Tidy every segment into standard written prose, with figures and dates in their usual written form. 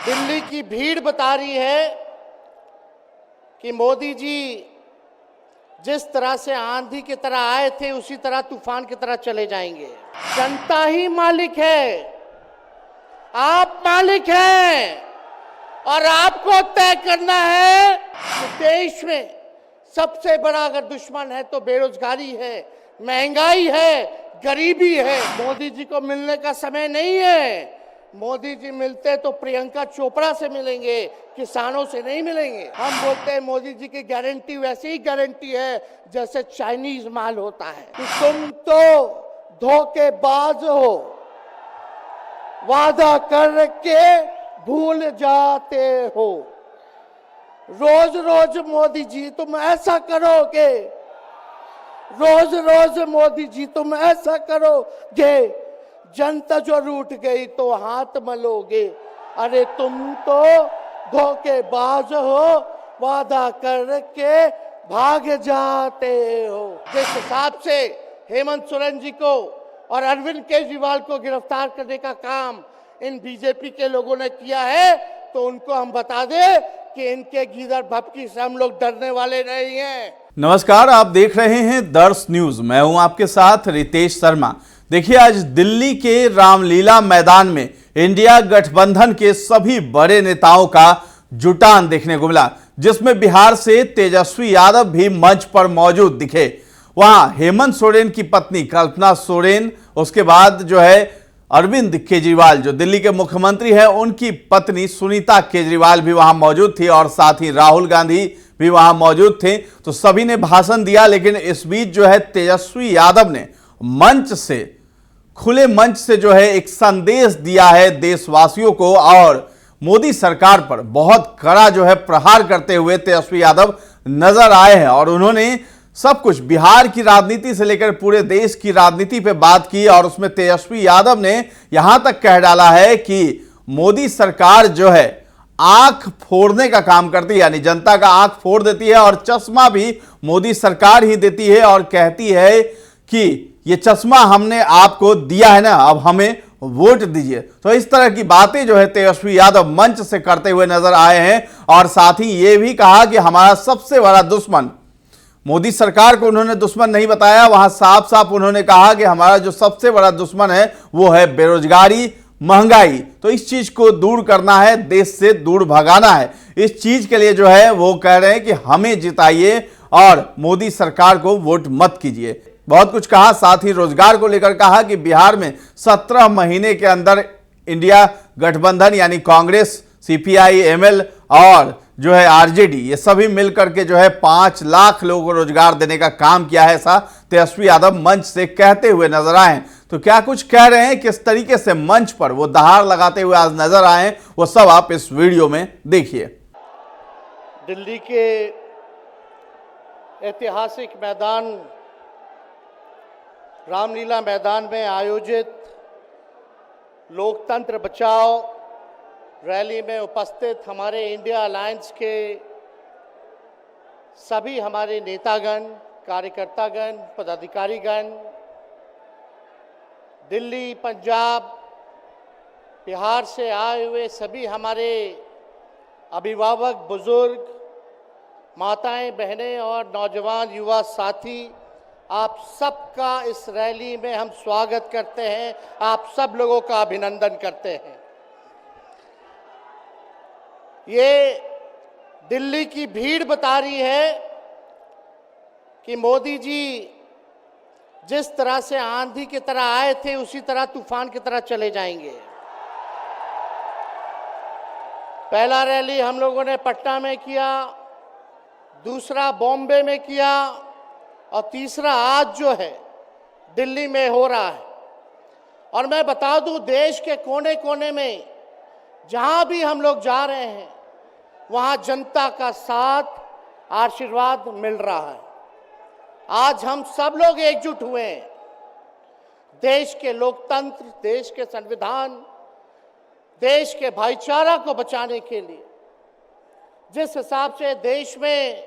दिल्ली की भीड़ बता रही है कि मोदी जी जिस तरह से आंधी की तरह आए थे उसी तरह तूफान की तरह चले जाएंगे। जनता ही मालिक है, आप मालिक हैं और आपको तय करना है कि देश में सबसे बड़ा अगर दुश्मन है तो बेरोजगारी है, महंगाई है, गरीबी है। मोदी जी को मिलने का समय नहीं है। मोदी जी मिलते तो प्रियंका चोपड़ा से मिलेंगे, किसानों से नहीं मिलेंगे। हम बोलते हैं मोदी जी की गारंटी वैसे ही गारंटी है जैसे चाइनीज माल होता है कि तुम तो धोखेबाज हो, वादा करके भूल जाते हो। रोज रोज मोदी जी तुम ऐसा करोगे, रोज रोज मोदी जी तुम ऐसा करोगे, जनता जो रूठ गई तो हाथ मलोगे। अरे तुम तो धोखेबाज हो, वादा करके भाग जाते हो। जिस हिसाब से हेमंत सोरेन जी को और अरविंद केजरीवाल को गिरफ्तार करने का काम इन बीजेपी के लोगों ने किया है तो उनको हम बता दें कि इनके गीदड़ भपकी से हम लोग डरने वाले नहीं हैं। नमस्कार, आप देख रहे हैं दर्श न्यूज। मैं हूं आपके साथ रितेश शर्मा। देखिए, आज दिल्ली के रामलीला मैदान में इंडिया गठबंधन के सभी बड़े नेताओं का जुटान देखने को मिला, जिसमें बिहार से तेजस्वी यादव भी मंच पर मौजूद दिखे। वहां हेमंत सोरेन की पत्नी कल्पना सोरेन, उसके बाद जो है अरविंद केजरीवाल जो दिल्ली के मुख्यमंत्री हैं, उनकी पत्नी सुनीता केजरीवाल भी वहां मौजूद थी और साथ ही राहुल गांधी भी वहां मौजूद थे। तो सभी ने भाषण दिया, लेकिन इस बीच जो है तेजस्वी यादव ने मंच से, खुले मंच से जो है एक संदेश दिया है देशवासियों को और मोदी सरकार पर बहुत कड़ा जो है प्रहार करते हुए तेजस्वी यादव नजर आए हैं। और उन्होंने सब कुछ बिहार की राजनीति से लेकर पूरे देश की राजनीति पे बात की और उसमें तेजस्वी यादव ने यहां तक कह डाला है कि मोदी सरकार जो है आंख फोड़ने का काम करती है, यानी जनता का आंख फोड़ देती है और चश्मा भी मोदी सरकार ही देती है और कहती है कि ये चश्मा हमने आपको दिया है ना, अब हमें वोट दीजिए। तो इस तरह की बातें जो है तेजस्वी यादव मंच से करते हुए नजर आए हैं और साथ ही ये भी कहा कि हमारा सबसे बड़ा दुश्मन, मोदी सरकार को उन्होंने दुश्मन नहीं बताया, वहां साफ साफ उन्होंने कहा कि हमारा जो सबसे बड़ा दुश्मन है वो है बेरोजगारी, महंगाई। तो इस चीज को दूर करना है, देश से दूर भगाना है। इस चीज के लिए जो है वो कह रहे हैं कि हमें जिताइए और मोदी सरकार को वोट मत कीजिए। बहुत कुछ कहा, साथ ही रोजगार को लेकर कहा कि बिहार में 17 महीने के अंदर इंडिया गठबंधन यानी कांग्रेस, सीपीआई, एमएल और जो है आरजेडी, ये सभी मिलकर के जो है 5 लाख लोगों को रोजगार देने का काम किया है, ऐसा तेजस्वी यादव मंच से कहते हुए नजर आए। तो क्या कुछ कह रहे हैं, किस तरीके से मंच पर वो दहाड़ लगाते हुए आज नजर आए, वो सब आप इस वीडियो में देखिए। दिल्ली के ऐतिहासिक मैदान रामलीला मैदान में आयोजित लोकतंत्र बचाओ रैली में उपस्थित हमारे इंडिया अलायंस के सभी हमारे नेतागण, कार्यकर्तागण, पदाधिकारीगण, दिल्ली, पंजाब, बिहार से आए हुए सभी हमारे अभिभावक, बुजुर्ग, माताएं, बहनें और नौजवान युवा साथी, आप सबका इस रैली में हम स्वागत करते हैं। आप सब लोगों का अभिनंदन करते हैं। ये दिल्ली की भीड़ बता रही है कि मोदी जी जिस तरह से आंधी की तरह आए थे उसी तरह तूफान की तरह चले जाएंगे। पहला रैली हम लोगों ने पटना में किया, दूसरा बॉम्बे में किया और तीसरा आज जो है दिल्ली में हो रहा है। और मैं बता दूं, देश के कोने कोने में जहां भी हम लोग जा रहे हैं वहां जनता का साथ, आशीर्वाद मिल रहा है। आज हम सब लोग एकजुट हुए हैं देश के लोकतंत्र, देश के संविधान, देश के भाईचारा को बचाने के लिए। जिस हिसाब से देश में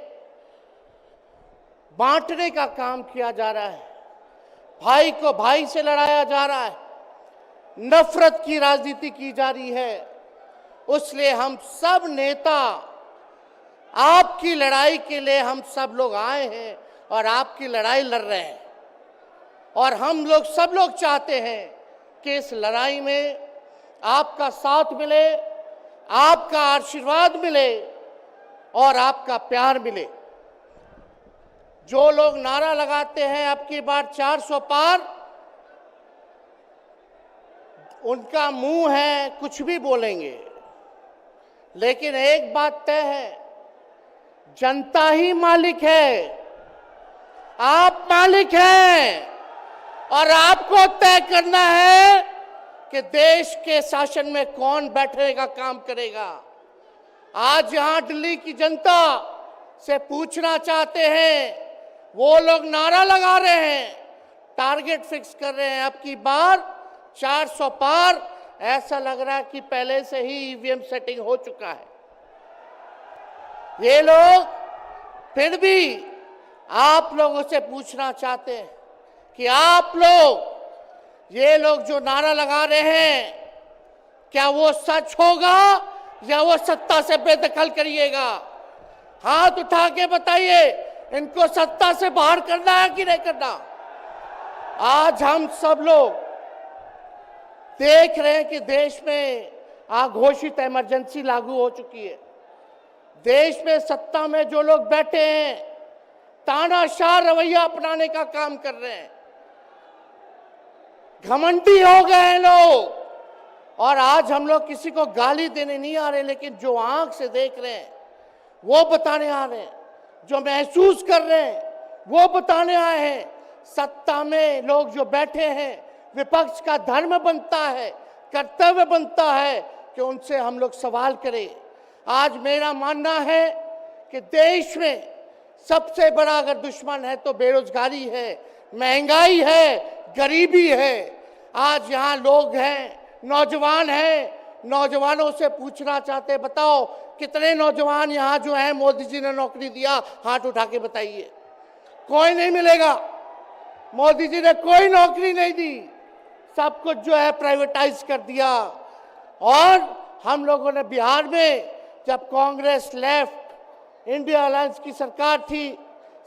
बांटने का काम किया जा रहा है, भाई को भाई से लड़ाया जा रहा है, नफरत की राजनीति की जा रही है, इसलिए हम सब नेता आपकी लड़ाई के लिए हम सब लोग आए हैं और आपकी लड़ाई लड़ रहे हैं। और हम लोग सब लोग चाहते हैं कि इस लड़ाई में आपका साथ मिले, आपका आशीर्वाद मिले और आपका प्यार मिले। जो लोग नारा लगाते हैं अब की बार 400 पार, उनका मुंह है कुछ भी बोलेंगे, लेकिन एक बात तय है, जनता ही मालिक है, आप मालिक हैं और आपको तय करना है कि देश के शासन में कौन बैठने का काम करेगा। आज यहां दिल्ली की जनता से पूछना चाहते हैं, वो लोग नारा लगा रहे हैं, टारगेट फिक्स कर रहे हैं, अब की बार 400 पार। ऐसा लग रहा है कि पहले से ही ईवीएम सेटिंग हो चुका है। ये लोग फिर भी आप लोगों से पूछना चाहते हैं कि आप लोग, ये लोग जो नारा लगा रहे हैं, क्या वो सच होगा या वो सत्ता से बेदखल करिएगा? हाथ उठा के बताइए, इनको सत्ता से बाहर करना है कि नहीं करना? आज हम सब लोग देख रहे हैं कि देश में अघोषित इमरजेंसी लागू हो चुकी है। देश में सत्ता में जो लोग बैठे हैं तानाशाह रवैया अपनाने का काम कर रहे हैं, घमंडी हो गए हैं लोग। और आज हम लोग किसी को गाली देने नहीं आ रहे, लेकिन जो आंख से देख रहे हैं वो बताने आ रहे हैं, जो महसूस कर रहे हैं वो बताने आए हैं। सत्ता में लोग जो बैठे हैं, विपक्ष का धर्म बनता है, कर्तव्य बनता है कि उनसे हम लोग सवाल करें। आज मेरा मानना है कि देश में सबसे बड़ा अगर दुश्मन है तो बेरोजगारी है, महंगाई है, गरीबी है। आज यहाँ लोग हैं, नौजवान हैं, नौजवानों से पूछना चाहते, बताओ कितने नौजवान यहाँ जो हैं मोदी जी ने नौकरी दिया? हाथ उठा के बताइए। कोई नहीं मिलेगा। मोदी जी ने कोई नौकरी नहीं दी, सब कुछ जो है प्राइवेटाइज कर दिया। और हम लोगों ने बिहार में जब कांग्रेस लेफ्ट इंडिया अलायंस की सरकार थी,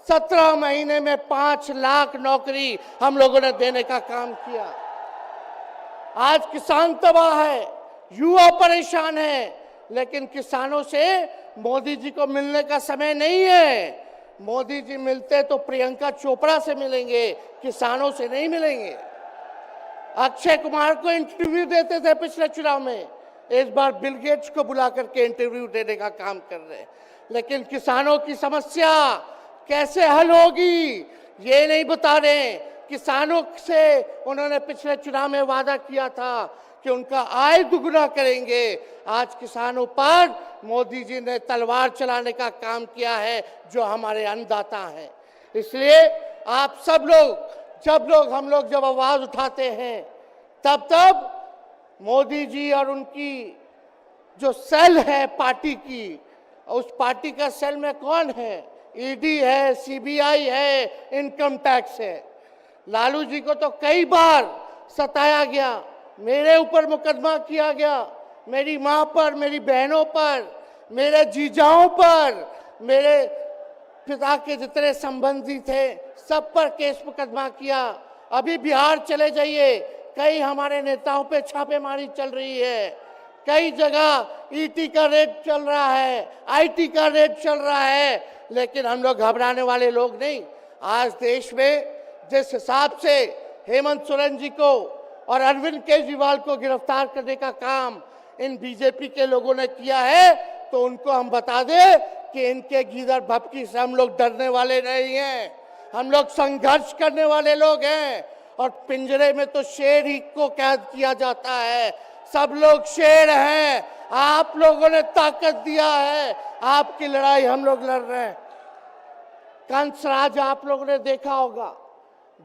17 महीने में 5 लाख नौकरी हम लोगों ने देने का काम किया। आज किसान तबाह है, युवा परेशान है, लेकिन किसानों से मोदी जी को मिलने का समय नहीं है। मोदी जी मिलते तो प्रियंका चोपड़ा से मिलेंगे, किसानों से नहीं मिलेंगे। अक्षय कुमार को इंटरव्यू देते थे पिछले चुनाव में, इस बार बिल गेट्स को बुला करके इंटरव्यू देने का काम कर रहे हैं। लेकिन किसानों की समस्या कैसे हल होगी ये नहीं बता रहे। किसानों से उन्होंने पिछले चुनाव में वादा किया था कि उनका आय दुगना करेंगे। आज किसानों पर मोदी जी ने तलवार चलाने का काम किया है, जो हमारे अन्नदाता हैं। इसलिए आप सब लोग हम लोग जब आवाज उठाते हैं, तब मोदी जी और उनकी जो सेल है पार्टी की, उस पार्टी का सेल में कौन है? ईडी है, सीबीआई है, इनकम टैक्स है। लालू जी को तो कई बार सताया गया, मेरे ऊपर मुकदमा किया गया, मेरी माँ पर, मेरी बहनों पर, मेरे जीजाओं पर, मेरे पिता के जितने संबंधी थे सब पर केस मुकदमा किया। अभी बिहार चले जाइए, कई हमारे नेताओं पे छापेमारी चल रही है, कई जगह ईटी का रेड चल रहा है, आईटी का रेड चल रहा है, लेकिन हम लोग घबराने वाले लोग नहीं। आज देश में जिस हिसाब से हेमंत सोरेन जी को और अरविंद केजरीवाल को गिरफ्तार करने का काम इन बीजेपी के लोगों ने किया है, तो उनको हम बता दें कि इनके गीदड़ भपकी से हम लोग डरने वाले नहीं हैं। हम लोग संघर्ष करने वाले लोग हैं। और पिंजरे में तो शेर ही को कैद किया जाता है, सब लोग शेर हैं। आप लोगों ने ताकत दिया है, आपकी लड़ाई हम लोग लड़ रहे हैं। कंस राज आप लोगों ने देखा होगा,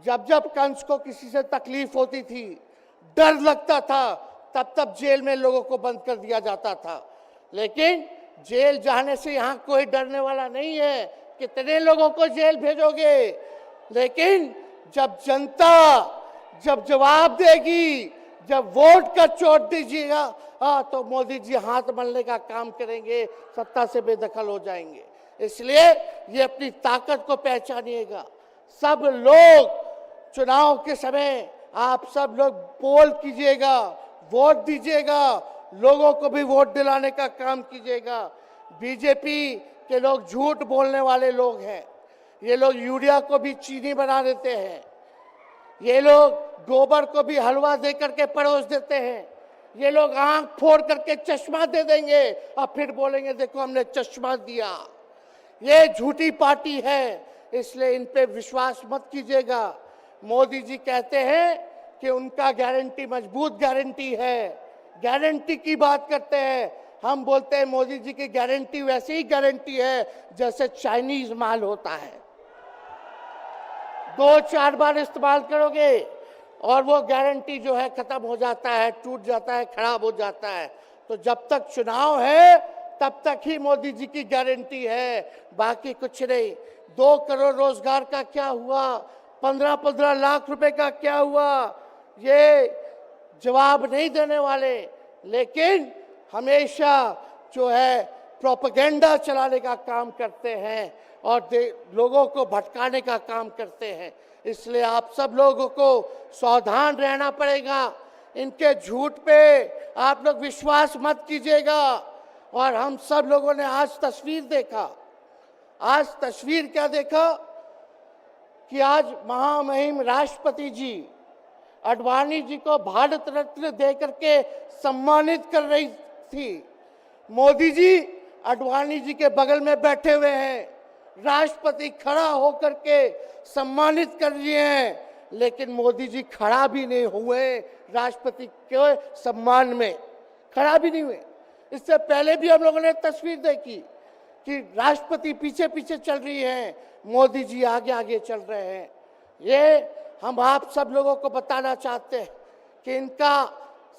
जब जब कंस को किसी से तकलीफ होती थी, डर लगता था, तब जेल में लोगों को बंद कर दिया जाता था। लेकिन जेल जाने से यहाँ कोई डरने वाला नहीं है। कितने लोगों को जेल भेजोगे? लेकिन जब जनता जब जवाब देगी, जब वोट का चोट दीजिएगा तो मोदी जी हाथ मलने का काम करेंगे, सत्ता से बेदखल हो जाएंगे। इसलिए ये अपनी ताकत को पहचानिएगा। सब लोग चुनाव के समय आप सब लोग पोल कीजिएगा, वोट दीजिएगा, लोगों को भी वोट दिलाने का काम कीजिएगा। बीजेपी के लोग झूठ बोलने वाले लोग हैं। ये लोग यूरिया को भी चीनी बना देते हैं, ये लोग गोबर को भी हलवा दे करके परोस देते हैं, ये लोग आंख फोड़ करके चश्मा दे देंगे और फिर बोलेंगे देखो हमने चश्मा दिया। ये झूठी पार्टी है, इसलिए इन पे विश्वास मत कीजिएगा। मोदी जी कहते हैं कि उनका गारंटी मजबूत गारंटी है, गारंटी की बात करते हैं। हम बोलते हैं मोदी जी की गारंटी वैसे ही गारंटी है जैसे चाइनीज माल होता है, 2-4 बार इस्तेमाल करोगे और वो गारंटी जो है खत्म हो जाता है, टूट जाता है, खराब हो जाता है। तो जब तक चुनाव है तब तक ही मोदी जी की गारंटी है, बाकी कुछ नहीं। 2 करोड़ रोजगार का क्या हुआ, 15-15 लाख रुपए का क्या हुआ, ये जवाब नहीं देने वाले, लेकिन हमेशा जो है प्रोपेगेंडा चलाने का काम करते हैं और लोगों को भटकाने का काम करते हैं। इसलिए आप सब लोगों को सावधान रहना पड़ेगा। इनके झूठ पे आप लोग विश्वास मत कीजिएगा। और हम सब लोगों ने आज तस्वीर देखा, आज तस्वीर क्या देखा कि आज महामहिम राष्ट्रपति जी आडवाणी जी को भारत रत्न देकर के सम्मानित कर रही थी। मोदी जी आडवाणी जी के बगल में बैठे हुए हैं, राष्ट्रपति खड़ा होकर के सम्मानित कर रहे हैं, लेकिन मोदी जी खड़ा भी नहीं हुए राष्ट्रपति के सम्मान में, खड़ा भी नहीं हुए। इससे पहले भी हम लोगों ने तस्वीर देखी कि राष्ट्रपति पीछे पीछे चल रही हैं, मोदी जी आगे आगे चल रहे हैं। ये हम आप सब लोगों को बताना चाहते हैं कि इनका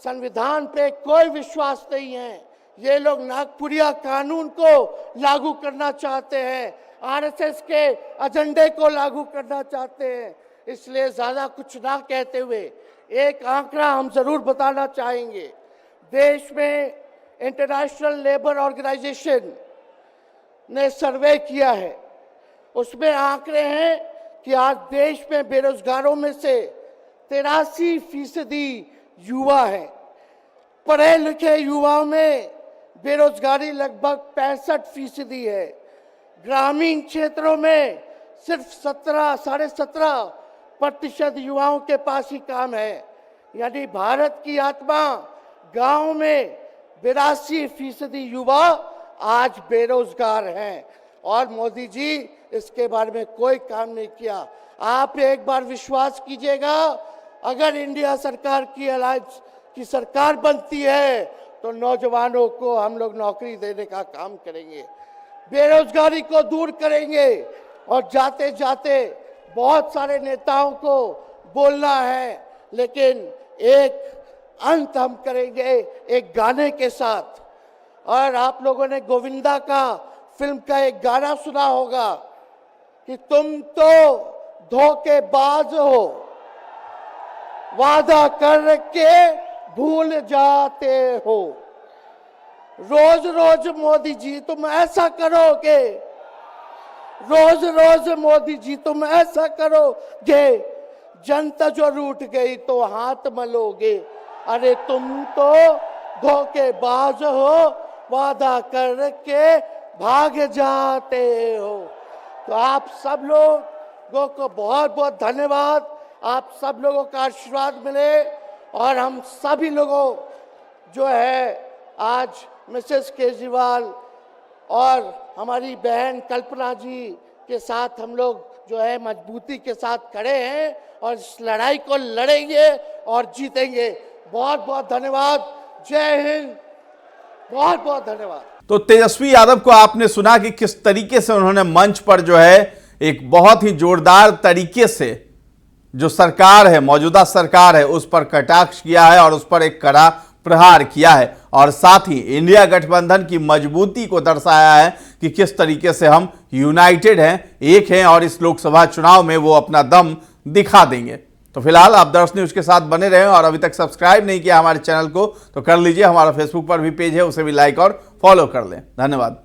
संविधान पे कोई विश्वास नहीं है। ये लोग नागपुरिया कानून को लागू करना चाहते हैं, आरएसएस के एजेंडे को लागू करना चाहते हैं। इसलिए ज्यादा कुछ ना कहते हुए एक आंकड़ा हम जरूर बताना चाहेंगे। देश में इंटरनेशनल लेबर ऑर्गेनाइजेशन ने सर्वे किया है, उसमें आंकड़े हैं कि आज देश में बेरोजगारों में से 83% युवा है। पढ़े लिखे युवाओं में बेरोजगारी लगभग 65% है। ग्रामीण क्षेत्रों में सिर्फ 17.5% युवाओं के पास ही काम है। यानी भारत की आत्मा गांव में 82% युवा आज बेरोजगार हैं और मोदी जी इसके बारे में कोई काम नहीं किया। आप एक बार विश्वास कीजिएगा, अगर इंडिया सरकार की अलायंस की सरकार बनती है तो नौजवानों को हम लोग नौकरी देने का काम करेंगे, बेरोजगारी को दूर करेंगे। और जाते जाते बहुत सारे नेताओं को बोलना है, लेकिन एक अंत हम करेंगे एक गाने के साथ। और आप लोगों ने गोविंदा का फिल्म का एक गाना सुना होगा कि तुम तो धोखेबाज हो, वादा करके भूल जाते हो। रोज रोज मोदी जी तुम ऐसा करोगे, रोज रोज मोदी जी तुम ऐसा करोगे, जनता जो रूठ गई तो हाथ मलोगे। अरे तुम तो धोखेबाज हो, वादा करके भाग जाते हो। तो आप सब लोगों को बहुत बहुत धन्यवाद। आप सब लोगों का आशीर्वाद मिले और हम सभी लोगों जो है आज मिसेस केजरीवाल और हमारी बहन कल्पना जी के साथ हम लोग जो है मजबूती के साथ खड़े हैं और इस लड़ाई को लड़ेंगे और जीतेंगे। बहुत बहुत धन्यवाद। जय हिंद। बहुत बहुत धन्यवाद। तो तेजस्वी यादव को आपने सुना कि किस तरीके से उन्होंने मंच पर जो है एक बहुत ही जोरदार तरीके से जो सरकार है, मौजूदा सरकार है, उस पर कटाक्ष किया है और उस पर एक कड़ा प्रहार किया है और साथ ही इंडिया गठबंधन की मजबूती को दर्शाया है कि किस तरीके से हम यूनाइटेड हैं, एक हैं और इस लोकसभा चुनाव में वो अपना दम दिखा देंगे। तो फिलहाल आप दर्श न्यूज के साथ बने रहें और अभी तक सब्सक्राइब नहीं किया हमारे चैनल को तो कर लीजिए। हमारा फेसबुक पर भी पेज है, उसे भी लाइक और फॉलो कर लें। धन्यवाद।